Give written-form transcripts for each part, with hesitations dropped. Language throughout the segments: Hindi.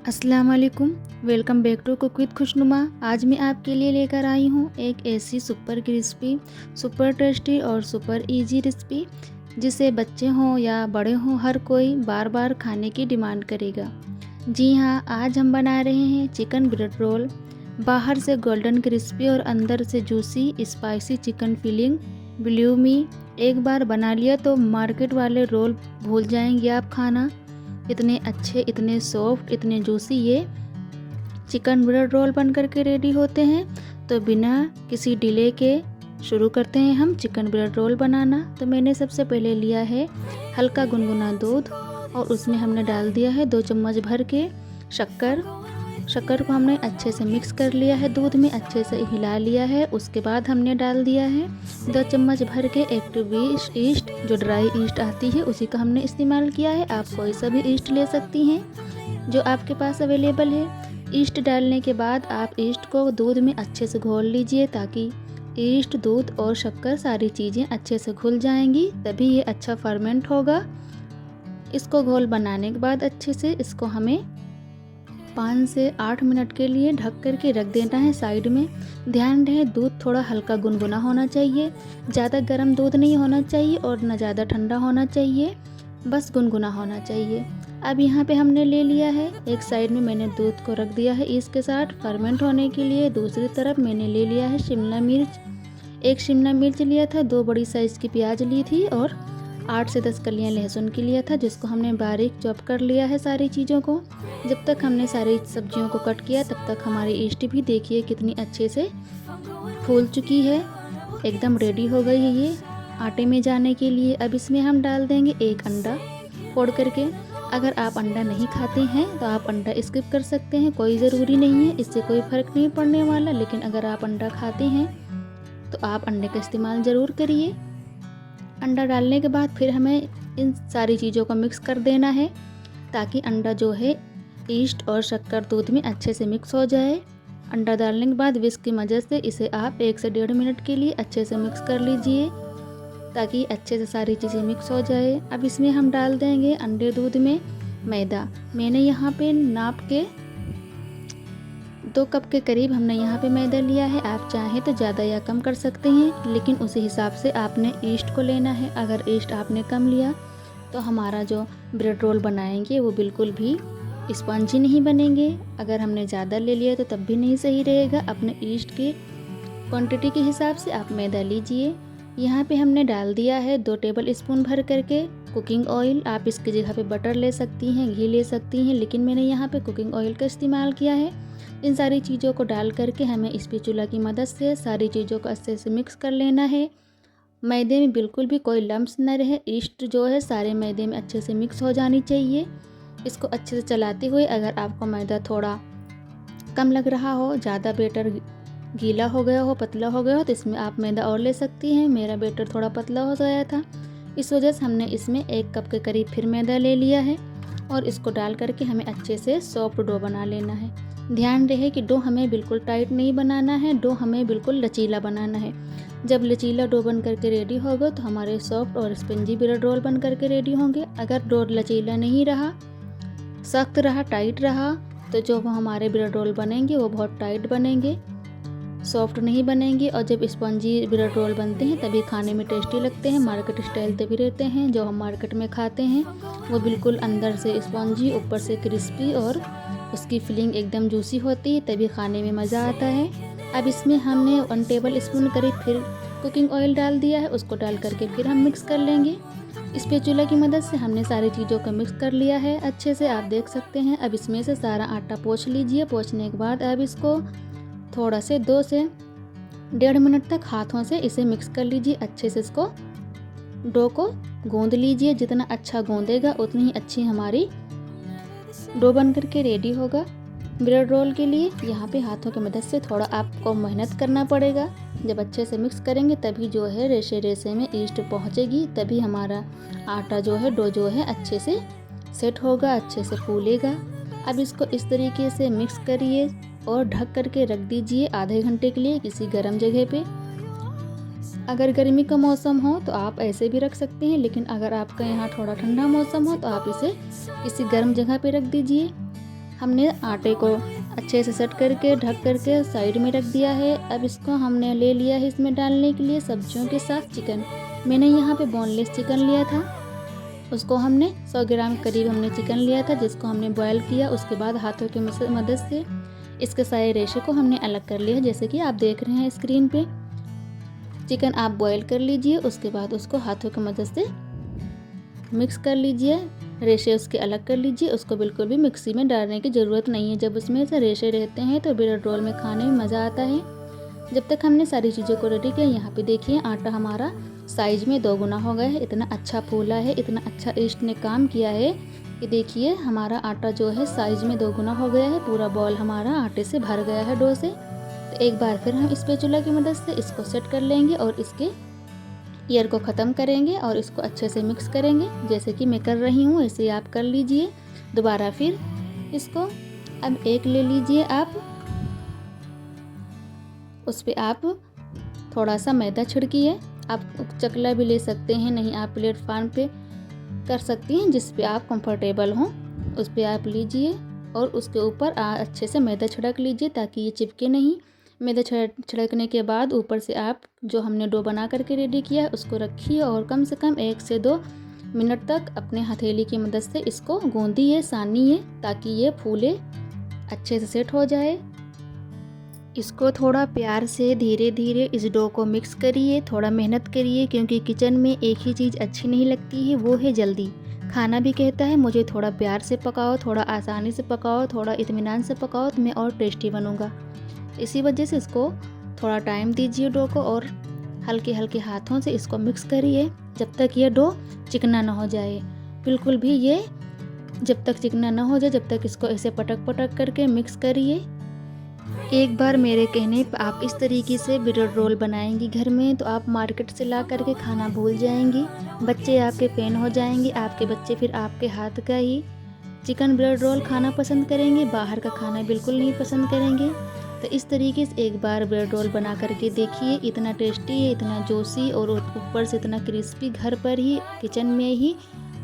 अस्सलाम वालेकुम। Welcome back to cook with Khushnuma. आज मैं आपके लिए लेकर आई हूँ एक ऐसी सुपर क्रिस्पी, सुपर टेस्टी और सुपर इजी रेसिपी जिसे बच्चे हों या बड़े हों हर कोई बार बार खाने की डिमांड करेगा। जी हाँ, आज हम बना रहे हैं चिकन ब्रेड रोल। बाहर से गोल्डन क्रिस्पी और अंदर से juicy spicy chicken filling. Believe me, एक बार बना लिया तो मार्केट वाले रोल भूल जाएंगे आप खाना। इतने अच्छे, इतने सॉफ्ट, इतने जूसी ये चिकन ब्रेड रोल बन करके रेडी होते हैं। तो बिना किसी डिले के शुरू करते हैं हम चिकन ब्रेड रोल बनाना। तो मैंने सबसे पहले लिया है हल्का गुनगुना दूध और उसमें हमने डाल दिया है 2 चम्मच भर के शक्कर को हमने अच्छे से मिक्स कर लिया है, दूध में अच्छे से हिला लिया है। उसके बाद हमने डाल दिया है 2 चम्मच भर के एक्टिव ईस्ट, जो ड्राई ईस्ट आती है उसी का हमने इस्तेमाल किया है। आप कोई सा भी ईस्ट ले सकती हैं जो आपके पास अवेलेबल है। ईस्ट डालने के बाद आप ईस्ट को दूध में अच्छे से घोल लीजिए ताकि ईस्ट, दूध और शक्कर सारी चीज़ें अच्छे से घुल जाएंगी, तभी ये अच्छा फर्मेंट होगा। इसको घोल बनाने के बाद अच्छे से इसको हमें 5 से 8 मिनट के लिए ढक करके रख देना है साइड में। ध्यान रहे दूध थोड़ा हल्का गुनगुना होना चाहिए, ज़्यादा गर्म दूध नहीं होना चाहिए और न ज़्यादा ठंडा होना चाहिए, बस गुनगुना होना चाहिए। अब यहाँ पे हमने ले लिया है एक साइड में, मैंने दूध को रख दिया है इसके साथ फर्मेंट होने के लिए। दूसरी तरफ मैंने ले लिया है शिमला मिर्च, एक शिमला मिर्च लिया था, 2 बड़ी साइज़ की प्याज ली थी और 8 से 10 कलियाँ लहसुन की लिया था, जिसको हमने बारीक चॉप कर लिया है सारी चीज़ों को। जब तक हमने सारी सब्जियों को कट किया तब तक हमारी ईस्ट भी देखिए कितनी अच्छे से फूल चुकी है, एकदम रेडी हो गई है ये आटे में जाने के लिए। अब इसमें हम डाल देंगे 1 अंडा फोड़ करके। अगर आप अंडा नहीं खाते हैं तो आप अंडा स्किप कर सकते हैं, कोई ज़रूरी नहीं है, इससे कोई फ़र्क नहीं पड़ने वाला। लेकिन अगर आप अंडा खाते हैं तो आप अंडे का इस्तेमाल ज़रूर करिए। अंडा डालने के बाद फिर हमें इन सारी चीज़ों को मिक्स कर देना है ताकि अंडा जो है ईस्ट और शक्कर दूध में अच्छे से मिक्स हो जाए। अंडा डालने के बाद विस्क की मदद से इसे आप 1 से 1.5 मिनट के लिए अच्छे से मिक्स कर लीजिए ताकि अच्छे से सारी चीज़ें मिक्स हो जाए। अब इसमें हम डाल देंगे अंडे दूध में मैदा। मैंने यहाँ पे नाप के 2 कप के करीब हमने यहाँ पे मैदा लिया है। आप चाहें तो ज़्यादा या कम कर सकते हैं, लेकिन उसी हिसाब से आपने ईस्ट को लेना है। अगर ईस्ट आपने कम लिया तो हमारा जो ब्रेड रोल बनाएंगे वो बिल्कुल भी स्पंजी नहीं बनेंगे। अगर हमने ज़्यादा ले लिया तो तब भी नहीं सही रहेगा। अपने ईस्ट की क्वांटिटी के हिसाब से आप मैदा लीजिए। यहाँ पे हमने डाल दिया है 2 टेबल स्पून भर करके कुकिंग ऑयल। आप इसकी जगह पे बटर ले सकती हैं, घी ले सकती हैं, लेकिन मैंने यहाँ पे कुकिंग ऑयल का इस्तेमाल किया है। इन सारी चीज़ों को डाल करके हमें स्पैचुला की मदद से सारी चीज़ों को अच्छे से मिक्स कर लेना है। मैदे में बिल्कुल भी कोई लम्स न रहे, ईस्ट जो है सारे मैदे में अच्छे से मिक्स हो जानी चाहिए। इसको अच्छे से चलाते हुए, अगर आपको मैदा थोड़ा कम लग रहा हो, ज़्यादा बैटर गीला हो गया हो, पतला हो गया हो, तो इसमें आप मैदा और ले सकती हैं। मेरा बैटर थोड़ा पतला हो गया था, इस वजह से हमने इसमें 1 कप के करीब फिर मैदा ले लिया है और इसको डाल करके हमें अच्छे से सॉफ्ट डो बना लेना है। ध्यान रहे कि डो हमें बिल्कुल टाइट नहीं बनाना है, डो हमें बिल्कुल लचीला बनाना है। जब लचीला डो बन करके रेडी होगा तो हमारे सॉफ्ट और स्पंजी ब्रेड रोल बन करके रेडी होंगे। अगर डो लचीला नहीं रहा, सख्त रहा, टाइट रहा, तो जो हमारे ब्रेड रोल बनेंगे वो बहुत टाइट बनेंगे, सॉफ्ट नहीं बनेंगे। और जब स्पंजी ब्रेड रोल बनते हैं तभी खाने में टेस्टी लगते हैं। मार्केट स्टाइल तभी रहते हैं जो हम मार्केट में खाते हैं, वो बिल्कुल अंदर से स्पंजी, ऊपर से क्रिस्पी और उसकी फिलिंग एकदम जूसी होती है, तभी खाने में मज़ा आता है। अब इसमें हमने 1 टेबल स्पून करीब फिर कुकिंग ऑयल डाल दिया है, उसको डाल करके फिर हम मिक्स कर लेंगे। स्पैचुला की मदद से हमने सारी चीज़ों को मिक्स कर लिया है अच्छे से, आप देख सकते हैं। अब इसमें से सारा आटा पोंछ लीजिए। पोंछने के बाद अब इसको थोड़ा से 2 से 1.5 मिनट तक हाथों से इसे मिक्स कर लीजिए अच्छे से। इसको डो को गूंद लीजिए, जितना अच्छा गूंदेगा उतनी ही अच्छी हमारी डो बन करके रेडी होगा ब्रेड रोल के लिए। यहाँ पे हाथों की मदद से थोड़ा आपको मेहनत करना पड़ेगा। जब अच्छे से मिक्स करेंगे तभी जो है रेशे रेशे में ईस्ट पहुँचेगी, तभी हमारा आटा जो है, डो जो है अच्छे से सेट होगा, अच्छे से फूलेगा। अब इसको इस तरीके से मिक्स करिए और ढक करके रख दीजिए आधे घंटे के लिए किसी गर्म जगह पे। अगर गर्मी का मौसम हो तो आप ऐसे भी रख सकते हैं, लेकिन अगर आपका यहाँ थोड़ा ठंडा मौसम हो तो आप इसे किसी गर्म जगह पे रख दीजिए। हमने आटे को अच्छे से सेट करके ढक करके साइड में रख दिया है। अब इसको हमने ले लिया है इसमें डालने के लिए सब्जियों के साथ चिकन। मैंने यहाँ पे बोनलेस चिकन लिया था, उसको हमने 100 ग्राम करीब हमने चिकन लिया था, जिसको हमने बॉयल किया। उसके बाद हाथों की मदद से इसके सारे रेशे को हमने अलग कर लिया, जैसे कि आप देख रहे हैं स्क्रीन पे। चिकन आप बॉयल कर लीजिए, उसके बाद उसको हाथों की मदद से मिक्स कर लीजिए, रेशे उसके अलग कर लीजिए। उसको बिल्कुल भी मिक्सी में डालने की ज़रूरत नहीं है, जब उसमें से रेशे रहते हैं तो ब्रेड रोल में खाने में मज़ा आता है। जब तक हमने सारी चीज़ों को रेडी किया, यहाँ पे देखिए आटा हमारा साइज़ में 2 गुना हो गया है। इतना अच्छा फूला है, इतना अच्छा ईस्ट ने काम किया है कि देखिए हमारा आटा जो है साइज़ में 2 गुना हो गया है। पूरा बॉल हमारा आटे से भर गया है डो से। तो एक बार फिर हम स्पैचुला की मदद से इसको सेट कर लेंगे और इसके ईयर को ख़त्म करेंगे और इसको अच्छे से मिक्स करेंगे, जैसे कि मैं कर रही हूँ ऐसे आप कर लीजिए। दोबारा फिर इसको अब एक ले लीजिए आप, उस पर आप थोड़ा सा मैदा छिड़किए। आप चकला भी ले सकते हैं, नहीं आप प्लेटफॉर्म पे कर सकती हैं, जिस पे आप कंफर्टेबल हों उस पे आप लीजिए और उसके ऊपर अच्छे से मैदा छिड़क लीजिए ताकि ये चिपके नहीं। मैदा छिड़कने के बाद ऊपर से आप जो हमने डो बना करके रेडी किया है उसको रखिए और कम से कम 1 से 2 मिनट तक अपने हथेली की मदद से इसको गूंदिए, सानिए, ताकि ये फूले अच्छे से सेट हो जाए। इसको थोड़ा प्यार से धीरे धीरे इस डो को मिक्स करिए, थोड़ा मेहनत करिए, क्योंकि किचन में एक ही चीज़ अच्छी नहीं लगती है, वो है जल्दी। खाना भी कहता है मुझे थोड़ा प्यार से पकाओ, थोड़ा आसानी से पकाओ, थोड़ा इत्मीनान से पकाओ तो मैं और टेस्टी बनूँगा। इसी वजह से इसको थोड़ा टाइम दीजिए डो को और हल्के हल्के हाथों से इसको मिक्स करिए जब तक ये डो चिकना ना हो जाए। बिल्कुल भी ये जब तक चिकना ना हो जाए, जब तक इसको ऐसे पटक पटक करके मिक्स करिए। एक बार मेरे कहने पर आप इस तरीके से ब्रेड रोल बनाएंगी घर में तो आप मार्केट से ला करके खाना भूल जाएंगी। बच्चे आपके फैन हो जाएंगे, आपके बच्चे फिर आपके हाथ का ही चिकन ब्रेड रोल खाना पसंद करेंगे, बाहर का खाना बिल्कुल नहीं पसंद करेंगे। तो इस तरीके से एक बार ब्रेड रोल बना करके देखिए, इतना टेस्टी है, इतना जोसी और ऊपर से इतना क्रिस्पी घर पर ही किचन में ही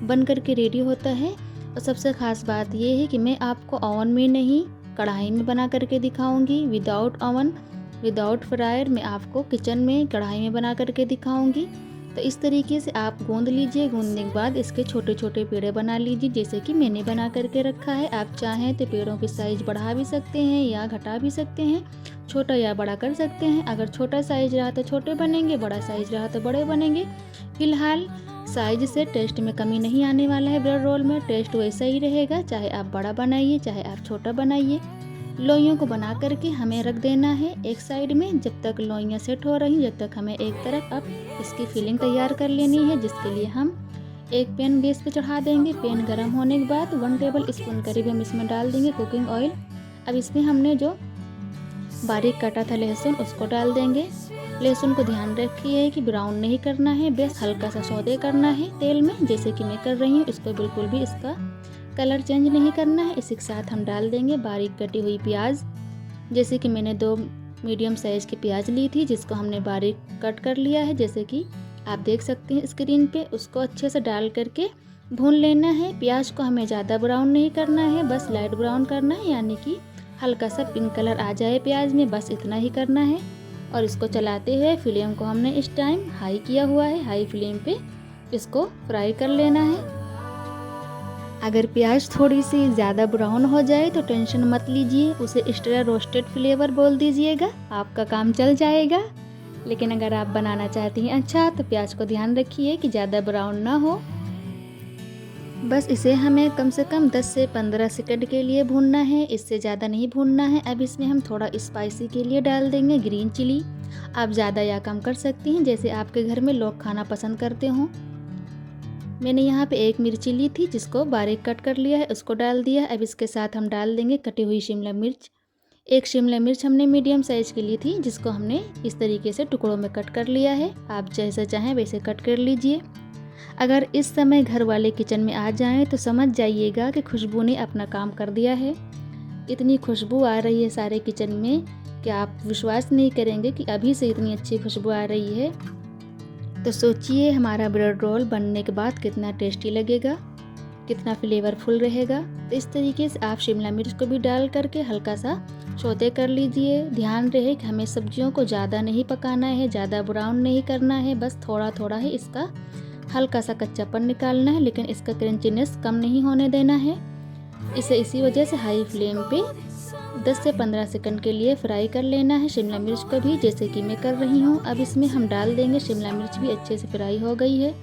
बन करके रेडी होता है। और सबसे ख़ास बात यह है कि मैं आपको ओवन में नहीं कढ़ाई में बना करके दिखाऊंगी, विदाउट ओवन, विदाउट फ्रायर। मैं आपको किचन में कढ़ाई में बना करके दिखाऊंगी। तो इस तरीके से आप गूंद लीजिए, गूंदने के बाद इसके छोटे छोटे पेड़े बना लीजिए, जैसे कि मैंने बना करके रखा है। आप चाहें तो पेड़ों की साइज़ बढ़ा भी सकते हैं या घटा भी सकते हैं, छोटा या बड़ा कर सकते हैं। अगर छोटा साइज़ रहा तो छोटे बनेंगे, बड़ा साइज़ रहा तो बड़े बनेंगे। फिलहाल साइज से टेस्ट में कमी नहीं आने वाला है, ब्रेड रोल में टेस्ट वैसा ही रहेगा, चाहे आप बड़ा बनाइए चाहे आप छोटा बनाइए। लोइयों को बना करके हमें रख देना है एक साइड में। जब तक लोइयाँ सेट हो रही जब तक हमें एक तरफ अब इसकी फिलिंग तैयार कर लेनी है, जिसके लिए हम एक पैन गैस पे चढ़ा देंगे। पैन गर्म होने के बाद 1 टेबल स्पून करीब हम इसमें डाल देंगे कुकिंग ऑयल। अब इसमें हमने जो बारीक काटा था लहसुन उसको डाल देंगे। लहसुन को ध्यान रखिए कि ब्राउन नहीं करना है, बस हल्का सा सौदे करना है तेल में, जैसे कि मैं कर रही हूँ। इसको बिल्कुल भी इसका कलर चेंज नहीं करना है। इसी के साथ हम डाल देंगे बारीक कटी हुई प्याज, जैसे कि मैंने 2 मीडियम साइज़ की प्याज ली थी, जिसको हमने बारीक कट कर लिया है, जैसे कि आप देख सकते हैं स्क्रीन पे। उसको अच्छे से डाल करके भून लेना है। प्याज को हमें ज़्यादा ब्राउन नहीं करना है, बस लाइट ब्राउन करना है, यानी कि हल्का सा पिंक कलर आ जाए प्याज में, बस इतना ही करना है। और इसको चलाते हुए फ्लेम को हमने इस टाइम हाई किया हुआ है, हाई फ्लेम पे इसको फ्राई कर लेना है। अगर प्याज थोड़ी सी ज़्यादा ब्राउन हो जाए तो टेंशन मत लीजिए, उसे एक्स्ट्रा रोस्टेड फ्लेवर बोल दीजिएगा, आपका काम चल जाएगा। लेकिन अगर आप बनाना चाहती हैं अच्छा तो प्याज को ध्यान रखिए कि ज़्यादा ब्राउन ना हो। बस इसे हमें कम से कम 10 से 15 सेकंड के लिए भूनना है, इससे ज़्यादा नहीं भूनना है। अब इसमें हम थोड़ा स्पाइसी के लिए डाल देंगे ग्रीन चिली। आप ज़्यादा या कम कर सकती हैं, जैसे आपके घर में लोग खाना पसंद करते हों। मैंने यहाँ पे 1 मिर्ची ली थी, जिसको बारीक कट कर लिया है, उसको डाल दिया। अब इसके साथ हम डाल देंगे कटी हुई शिमला मिर्च। 1 शिमला मिर्च हमने मीडियम साइज़ की ली थी, जिसको हमने इस तरीके से टुकड़ों में कट कर लिया है। आप जैसा चाहें वैसे कट कर लीजिए। अगर इस समय घर वाले किचन में आ जाएं तो समझ जाइएगा कि खुशबू ने अपना काम कर दिया है। इतनी खुशबू आ रही है सारे किचन में कि आप विश्वास नहीं करेंगे कि अभी से इतनी अच्छी खुशबू आ रही है। तो सोचिए हमारा ब्रेड रोल बनने के बाद कितना टेस्टी लगेगा। कितना फ्लेवरफुल रहेगा। तो इस तरीके से आप शिमला मिर्च को भी डाल करके हल्का सा सौते कर लीजिए। ध्यान रहे कि हमें सब्जियों को ज़्यादा नहीं पकाना है, ज़्यादा ब्राउन नहीं करना है, बस थोड़ा थोड़ा ही इसका हल्का सा कच्चापन निकालना है, लेकिन इसका क्रंचीनेस कम नहीं होने देना है। इसे इसी वजह से हाई फ्लेम पे 10 से 15 सेकंड के लिए फ्राई कर लेना है शिमला मिर्च को भी, जैसे कि मैं कर रही हूँ। अब इसमें हम डाल देंगे, शिमला मिर्च भी अच्छे से फ्राई हो गई है।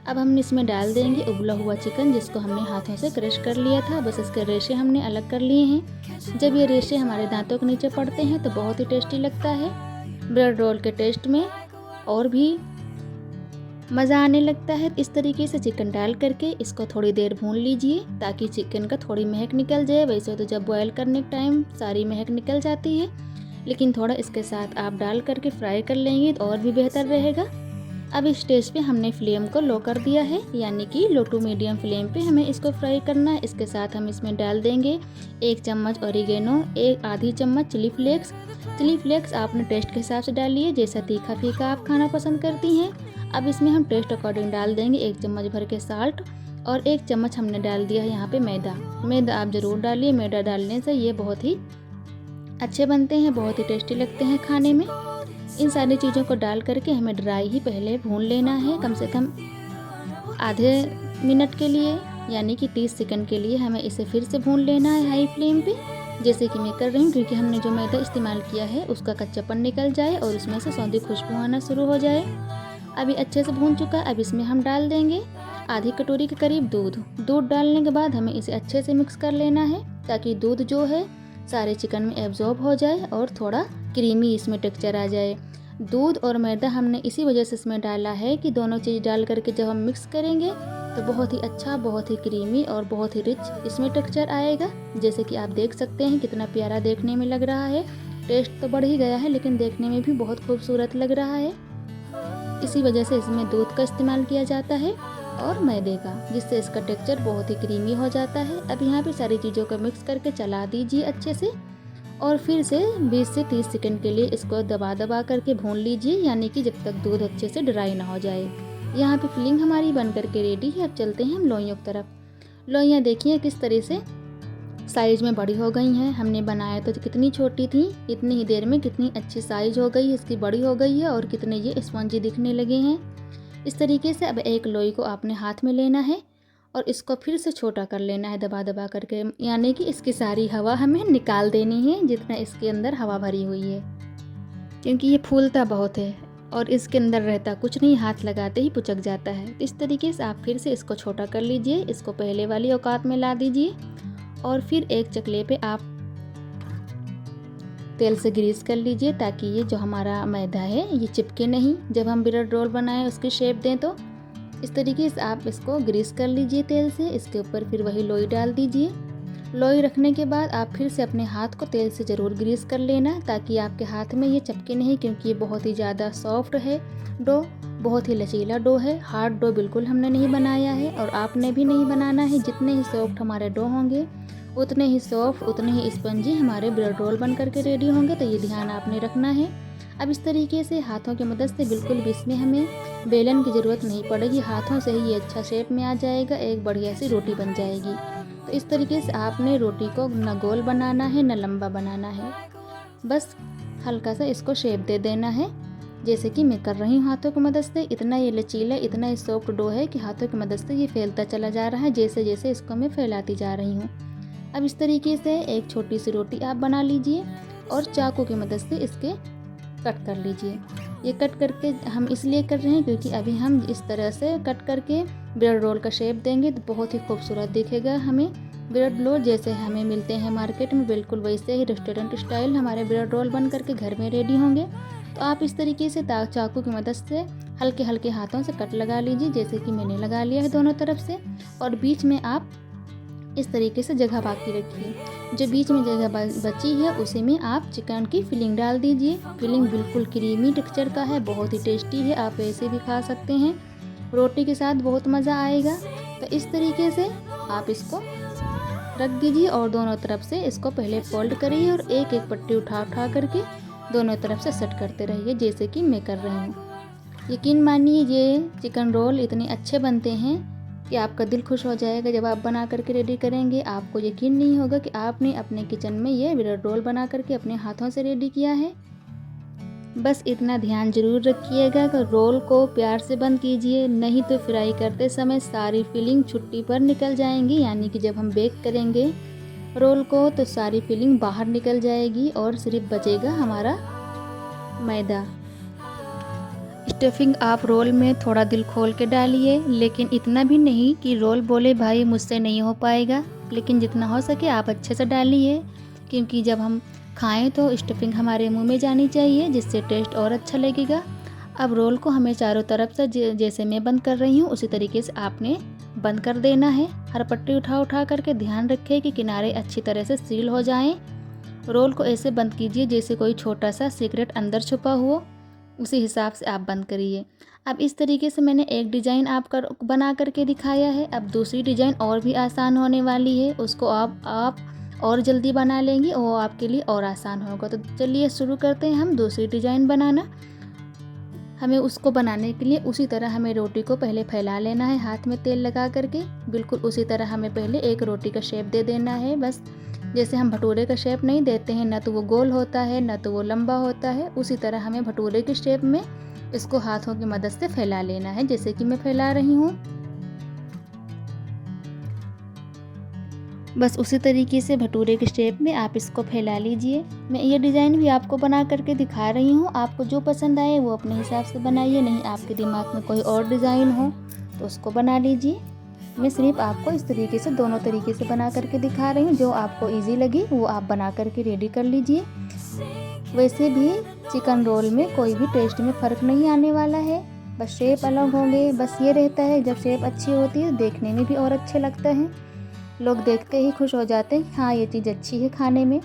अब हम इसमें डाल देंगे उबला हुआ चिकन, जिसको हमने हाथों से क्रश कर लिया था। बस इसके रेशे हमने अलग कर लिए हैं। जब ये रेशे हमारे दांतों के नीचे पड़ते हैं तो बहुत ही टेस्टी लगता है। ब्रेड रोल के टेस्ट में और भी मज़ा आने लगता है। इस तरीके से चिकन डाल करके इसको थोड़ी देर भून लीजिए ताकि चिकन का थोड़ी महक निकल जाए। वैसे तो जब बॉयल करने के टाइम सारी महक निकल जाती है, लेकिन थोड़ा इसके साथ आप डाल करके फ्राई कर लेंगे तो और भी बेहतर रहेगा। अब इस स्टेज पे हमने फ्लेम को लो कर दिया है, यानी कि लो टू मीडियम फ्लेम पे हमें इसको फ्राई करना है। इसके साथ हम इसमें डाल देंगे 1 चम्मच ऑरिगेनो, एक आधी चम्मच चिली फ्लेक्स। चिली फ्लेक्स आपने टेस्ट के हिसाब से डालिए, जैसा तीखा फीका आप खाना पसंद करती हैं। अब इसमें हम टेस्ट अकॉर्डिंग डाल देंगे 1 चम्मच भर के साल्ट, और 1 चम्मच हमने डाल दिया है यहाँ पे मैदा। मैदा आप ज़रूर डालिए, मैदा डालने से ये बहुत ही अच्छे बनते हैं, बहुत ही टेस्टी लगते हैं खाने में। इन सारी चीज़ों को डाल करके हमें ड्राई ही पहले भून लेना है, कम से कम आधे मिनट के लिए, यानी कि 30 सेकंड के लिए हमें इसे फिर से भून लेना है हाई फ्लेम पे, जैसे कि मैं कर रही हूँ, क्योंकि हमने जो मैदा इस्तेमाल किया है उसका कच्चापन निकल जाए और उसमें से सौंधी खुशबू आना शुरू हो जाए। अभी अच्छे से भून चुका। अब इसमें हम डाल देंगे आधी कटोरी के करीब दूध डालने के बाद हमें इसे अच्छे से मिक्स कर लेना है, ताकि दूध जो है सारे चिकन में एब्जॉर्ब हो जाए और थोड़ा क्रीमी इसमें टेक्सचर आ जाए। दूध और मैदा हमने इसी वजह से इसमें डाला है कि दोनों चीज़ डाल करके जब हम मिक्स करेंगे तो बहुत ही अच्छा, बहुत ही क्रीमी और बहुत ही रिच इसमें टेक्सचर आएगा। जैसे कि आप देख सकते हैं कितना प्यारा देखने में लग रहा है। टेस्ट तो बढ़ ही गया है, लेकिन देखने में भी बहुत खूबसूरत लग रहा है। इसी वजह से इसमें दूध का इस्तेमाल किया जाता है और मैदे का, जिससे इसका टेक्सचर बहुत ही क्रीमी हो जाता है। अब यहाँ पे सारी चीज़ों को मिक्स करके चला दीजिए अच्छे से, और फिर से 20 से 30 सेकंड के लिए इसको दबा दबा करके भून लीजिए, यानी कि जब तक दूध अच्छे से ड्राई ना हो जाए। यहाँ पे फिलिंग हमारी बन करके रेडी है। अब चलते हैं हम लोइयों की तरफ। लोइयाँ देखिए किस तरह से साइज़ में बड़ी हो गई हैं। हमने बनाया तो कितनी छोटी थी, इतनी ही देर में कितनी अच्छी साइज़ हो गई, इसकी बड़ी हो गई है और कितने ये स्पंजी दिखने लगे हैं। इस तरीके से अब एक लोई को आपने हाथ में लेना है और इसको फिर से छोटा कर लेना है दबा दबा करके, यानी कि इसकी सारी हवा हमें निकाल देनी है जितना इसके अंदर हवा भरी हुई है, क्योंकि ये फूलता बहुत है और इसके अंदर रहता कुछ नहीं, हाथ लगाते ही पुचक जाता है। इस तरीके से आप फिर से इसको छोटा कर लीजिए, इसको पहले वाली औकात में ला दीजिए और फिर एक चकले पे आप तेल से ग्रीस कर लीजिए, ताकि ये जो हमारा मैदा है ये चिपके नहीं जब हम ब्रेड रोल बनाएं उसकी शेप दें तो। इस तरीके से आप इसको ग्रीस कर लीजिए तेल से। इसके ऊपर फिर वही लोई डाल दीजिए। लोई रखने के बाद आप फिर से अपने हाथ को तेल से ज़रूर ग्रीस कर लेना, ताकि आपके हाथ में ये चिपके नहीं, क्योंकि ये बहुत ही ज़्यादा सॉफ्ट है डो, बहुत ही लचीला डो है। हार्ड डो बिल्कुल हमने नहीं बनाया है और आपने भी नहीं बनाना है। जितने ही सॉफ्ट हमारे डो होंगे उतने ही सॉफ्ट, उतने ही स्पंजी हमारे ब्रेड रोल बन करके रेडी होंगे, तो ये ध्यान आपने रखना है। अब इस तरीके से हाथों की मदद से, बिल्कुल भी इसमें हमें बेलन की ज़रूरत नहीं पड़ेगी, हाथों से ही ये अच्छा शेप में आ जाएगा, एक बढ़िया सी रोटी बन जाएगी। तो इस तरीके से आपने रोटी को न गोल बनाना है न लंबा बनाना है, बस हल्का सा इसको शेप दे देना है, जैसे कि मैं कर रही हूँ हाथों की मदद से। इतना ये लचीला, इतना ही सॉफ्ट डो है कि हाथों की मदद से ये फैलता चला जा रहा है, जैसे जैसे इसको मैं फैलाती जा रही हूँ। अब इस तरीके से एक छोटी सी रोटी आप बना लीजिए और चाकू की मदद से इसके कट कर लीजिए। ये कट करके हम इसलिए कर रहे हैं क्योंकि अभी हम इस तरह से कट करके ब्रेड रोल का शेप देंगे तो बहुत ही खूबसूरत दिखेगा हमें ब्रेड रोल, जैसे हमें मिलते हैं मार्केट में, बिल्कुल वैसे ही रेस्टोरेंट स्टाइल हमारे ब्रेड रोल बन करके घर में रेडी होंगे। तो आप इस तरीके से चाकू की मदद से हल्के हल्के हाथों से कट लगा लीजिए, जैसे कि मैंने लगा लिया है दोनों तरफ से, और बीच में आप इस तरीके से जगह बाकी रखिए। जो बीच में जगह बची है उसी में आप चिकन की फिलिंग डाल दीजिए। फिलिंग बिल्कुल क्रीमी टेक्सचर का है, बहुत ही टेस्टी है, आप ऐसे भी खा सकते हैं, रोटी के साथ बहुत मज़ा आएगा। तो इस तरीके से आप इसको रख दीजिए और दोनों तरफ से इसको पहले फोल्ड करिए और एक एक पट्टी उठा करके दोनों तरफ से सेट करते रहिए, जैसे कि मैं कर रही हूँ। यकीन मानिए ये चिकन रोल इतने अच्छे बनते हैं कि आपका दिल खुश हो जाएगा जब आप बना करके रेडी करेंगे। आपको यकीन नहीं होगा कि आपने अपने किचन में ये ब्रेड रोल बना करके अपने हाथों से रेडी किया है। बस इतना ध्यान ज़रूर रखिएगा कि रोल को प्यार से बंद कीजिए, नहीं तो फ्राई करते समय सारी फिलिंग छुट्टी पर निकल जाएंगी, यानी कि जब हम बेक करेंगे रोल को तो सारी फिलिंग बाहर निकल जाएगी और सिर्फ बचेगा हमारा मैदा। स्टफिंग आप रोल में थोड़ा दिल खोल के डालिए, लेकिन इतना भी नहीं कि रोल बोले भाई मुझसे नहीं हो पाएगा, लेकिन जितना हो सके आप अच्छे से डालिए, क्योंकि जब हम खाएं तो स्टफिंग हमारे मुंह में जानी चाहिए, जिससे टेस्ट और अच्छा लगेगा। अब रोल को हमें चारों तरफ से जैसे मैं बंद कर रही हूँ उसी तरीके से आपने बंद कर देना है। हर पट्टी उठा करके ध्यान रखें कि किनारे अच्छी तरह से सील हो जाएं। रोल को ऐसे बंद कीजिए जैसे कोई छोटा सा सीक्रेट अंदर छुपा हुआ, उसी हिसाब से आप बंद करिए। अब इस तरीके से मैंने एक डिज़ाइन बना करके दिखाया है। अब दूसरी डिज़ाइन और भी आसान होने वाली है, उसको आप और जल्दी बना लेंगी और आपके लिए और आसान होगा। तो चलिए शुरू करते हैं हम दूसरी डिज़ाइन बनाना। हमें उसको बनाने के लिए उसी तरह हमें रोटी को पहले फैला लेना है हाथ में तेल लगा करके। बिल्कुल उसी तरह हमें पहले एक रोटी का शेप दे देना है। बस जैसे हम भटूरे का शेप नहीं देते हैं, ना तो वो गोल होता है ना तो वो लंबा होता है, उसी तरह हमें भटूरे के शेप में इसको हाथों की मदद से फैला लेना है, जैसे कि मैं फैला रही हूँ। बस उसी तरीके से भटूरे के शेप में आप इसको फैला लीजिए। मैं ये डिज़ाइन भी आपको बना करके दिखा रही हूँ, आपको जो पसंद आए वो अपने हिसाब से बनाइए, नहीं आपके दिमाग में कोई और डिज़ाइन हो तो उसको बना लीजिए। मैं सिर्फ आपको इस तरीके से दोनों तरीके से बना करके दिखा रही हूँ, जो आपको इजी लगी वो आप बना करके रेडी कर लीजिए। वैसे भी चिकन रोल में कोई भी टेस्ट में फ़र्क नहीं आने वाला है, बस शेप अलग होंगे। बस ये रहता है जब शेप अच्छी होती है देखने में भी और अच्छे लगते हैं, लोग देखते ही खुश हो जाते हैं हाँ ये चीज़ अच्छी है खाने में।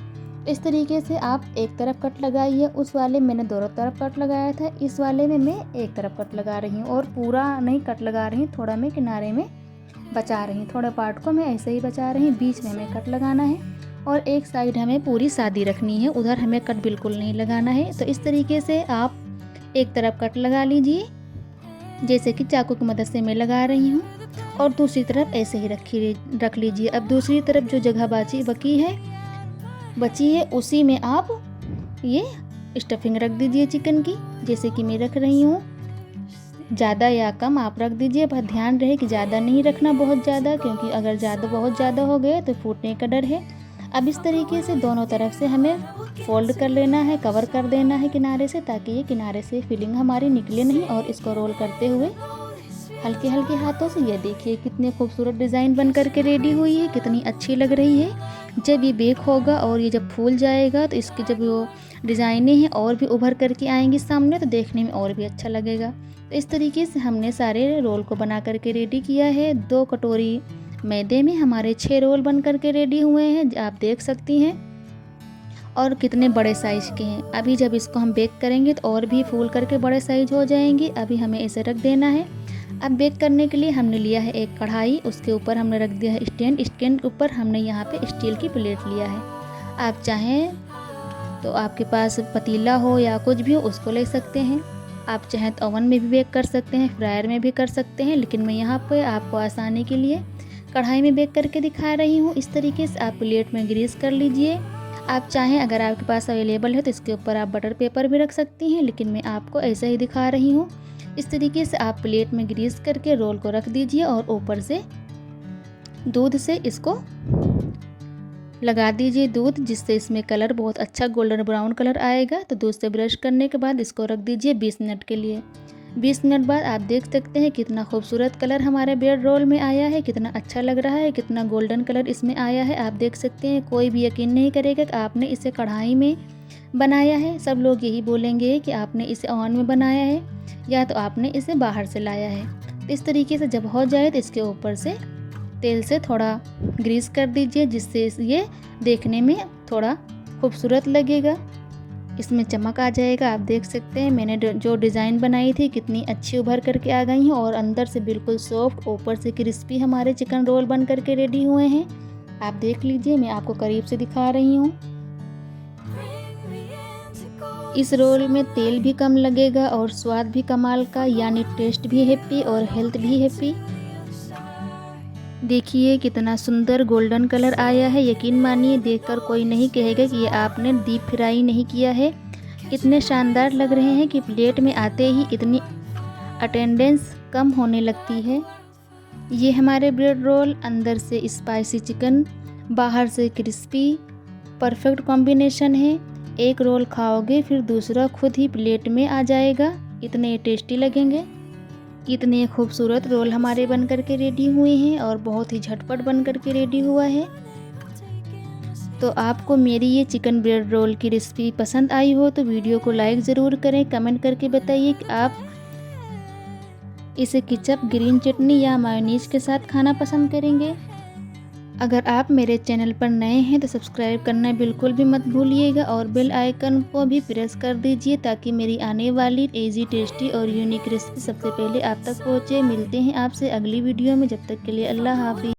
इस तरीके से आप एक तरफ कट लगाइए। उस वाले मैंने दोनों तरफ कट लगाया था, इस वाले में मैं एक तरफ कट लगा रही हूँ और पूरा नहीं कट लगा रही हूँ, थोड़ा मैं किनारे में बचा रही हूँ, थोड़ा पार्ट को मैं ऐसे ही बचा रही हूँ, बीच में हमें कट लगाना है और एक साइड हमें पूरी सादी रखनी है, उधर हमें कट बिल्कुल नहीं लगाना है। तो इस तरीके से आप एक तरफ कट लगा लीजिए जैसे कि चाकू की मदद से मैं लगा रही हूँ, और दूसरी तरफ ऐसे ही रख लीजिए। अब दूसरी तरफ जो जगह बची है उसी में आप ये स्टफिंग रख दीजिए चिकन की, जैसे कि मैं रख रही हूँ। ज़्यादा या कम आप रख दीजिए, पर ध्यान रहे कि ज़्यादा नहीं रखना बहुत ज़्यादा, क्योंकि अगर बहुत ज़्यादा हो गए तो फूटने का डर है। अब इस तरीके से दोनों तरफ से हमें फोल्ड कर लेना है, कवर कर देना है किनारे से, ताकि ये किनारे से फिलिंग हमारी निकले नहीं। और इसको रोल करते हुए हल्के हल्के हाथों से, ये देखिए कितनी खूबसूरत डिज़ाइन बन करके रेडी हुई है, कितनी अच्छी लग रही है। जब ये बेक होगा और ये जब फूल जाएगा तो इसकी जब वो डिज़ाइनें हैं और भी उभर करके आएंगी सामने, तो देखने में और भी अच्छा लगेगा। तो इस तरीके से हमने सारे रोल को बना करके रेडी किया है। 2 कटोरी मैदे में हमारे 6 रोल बन करके रेडी हुए हैं, आप देख सकती हैं, और कितने बड़े साइज़ के हैं। अभी जब इसको हम बेक करेंगे तो और भी फूल करके बड़े साइज़ हो जाएंगे। अभी हमें इसे रख देना है। अब बेक करने के लिए हमने लिया है एक कढ़ाई, उसके ऊपर हमने रख दिया है स्टैंड के ऊपर हमने यहाँ पे स्टील की प्लेट लिया है। आप चाहें तो आपके पास पतीला हो या कुछ भी हो उसको ले सकते हैं, आप चाहें तो ओवन में भी बेक कर सकते हैं, फ्रायर में भी कर सकते हैं, लेकिन मैं यहाँ पे आपको आसानी के लिए कढ़ाई में बेक करके दिखा रही हूँ। इस तरीके से आप प्लेट में ग्रीस कर लीजिए। आप चाहें अगर आपके पास अवेलेबल है तो इसके ऊपर आप बटर पेपर भी रख सकती हैं, लेकिन मैं आपको ऐसा ही दिखा रही हूँ। इस तरीके से आप प्लेट में ग्रीस करके रोल को रख दीजिए और ऊपर से दूध से इसको लगा दीजिए, दूध, जिससे इसमें कलर बहुत अच्छा गोल्डन ब्राउन कलर आएगा। तो दूध से ब्रश करने के बाद इसको रख दीजिए 20 मिनट के लिए। 20 मिनट बाद आप देख सकते हैं कितना खूबसूरत कलर हमारे ब्रेड रोल में आया है, कितना अच्छा लग रहा है, कितना गोल्डन कलर इसमें आया है। आप देख सकते हैं, कोई भी यकीन नहीं करेगा कि आपने इसे कढ़ाई में बनाया है। सब लोग यही बोलेंगे कि आपने इसे ओवन में बनाया है या तो आपने इसे बाहर से लाया है। इस तरीके से जब हो जाए तो इसके ऊपर से तेल से थोड़ा ग्रीस कर दीजिए, जिससे ये देखने में थोड़ा खूबसूरत लगेगा, इसमें चमक आ जाएगा। आप देख सकते हैं मैंने जो डिज़ाइन बनाई थी कितनी अच्छी उभर करके आ गई हैं, और अंदर से बिल्कुल सॉफ्ट, ऊपर से क्रिस्पी हमारे चिकन रोल बन करके रेडी हुए हैं। आप देख लीजिए, मैं आपको करीब से दिखा रही हूँ। इस रोल में तेल भी कम लगेगा और स्वाद भी कमाल का, यानी टेस्ट भी हैप्पी और हेल्थ भी हैप्पी। देखिए कितना सुंदर गोल्डन कलर आया है। यकीन मानिए देखकर कोई नहीं कहेगा कि ये आपने डीप फ्राई नहीं किया है। इतने शानदार लग रहे हैं कि प्लेट में आते ही इतनी अटेंडेंस कम होने लगती है। ये हमारे ब्रेड रोल अंदर से स्पाइसी चिकन, बाहर से क्रिस्पी, परफेक्ट कॉम्बिनेशन है। एक रोल खाओगे फिर दूसरा खुद ही प्लेट में आ जाएगा, इतने टेस्टी लगेंगे। इतने खूबसूरत रोल हमारे बन कर के रेडी हुए हैं और बहुत ही झटपट बन कर के रेडी हुआ है। तो आपको मेरी ये चिकन ब्रेड रोल की रेसिपी पसंद आई हो तो वीडियो को लाइक ज़रूर करें। कमेंट करके बताइए कि आप इसे केचप, ग्रीन चटनी या मायोनीज के साथ खाना पसंद करेंगे। अगर आप मेरे चैनल पर नए हैं तो सब्सक्राइब करना बिल्कुल भी मत भूलिएगा और बेल आइकन को भी प्रेस कर दीजिए ताकि मेरी आने वाली इजी, टेस्टी और यूनिक रेसिपी सबसे पहले आप तक पहुंचे। मिलते हैं आपसे अगली वीडियो में, जब तक के लिए अल्लाह हाफिज़।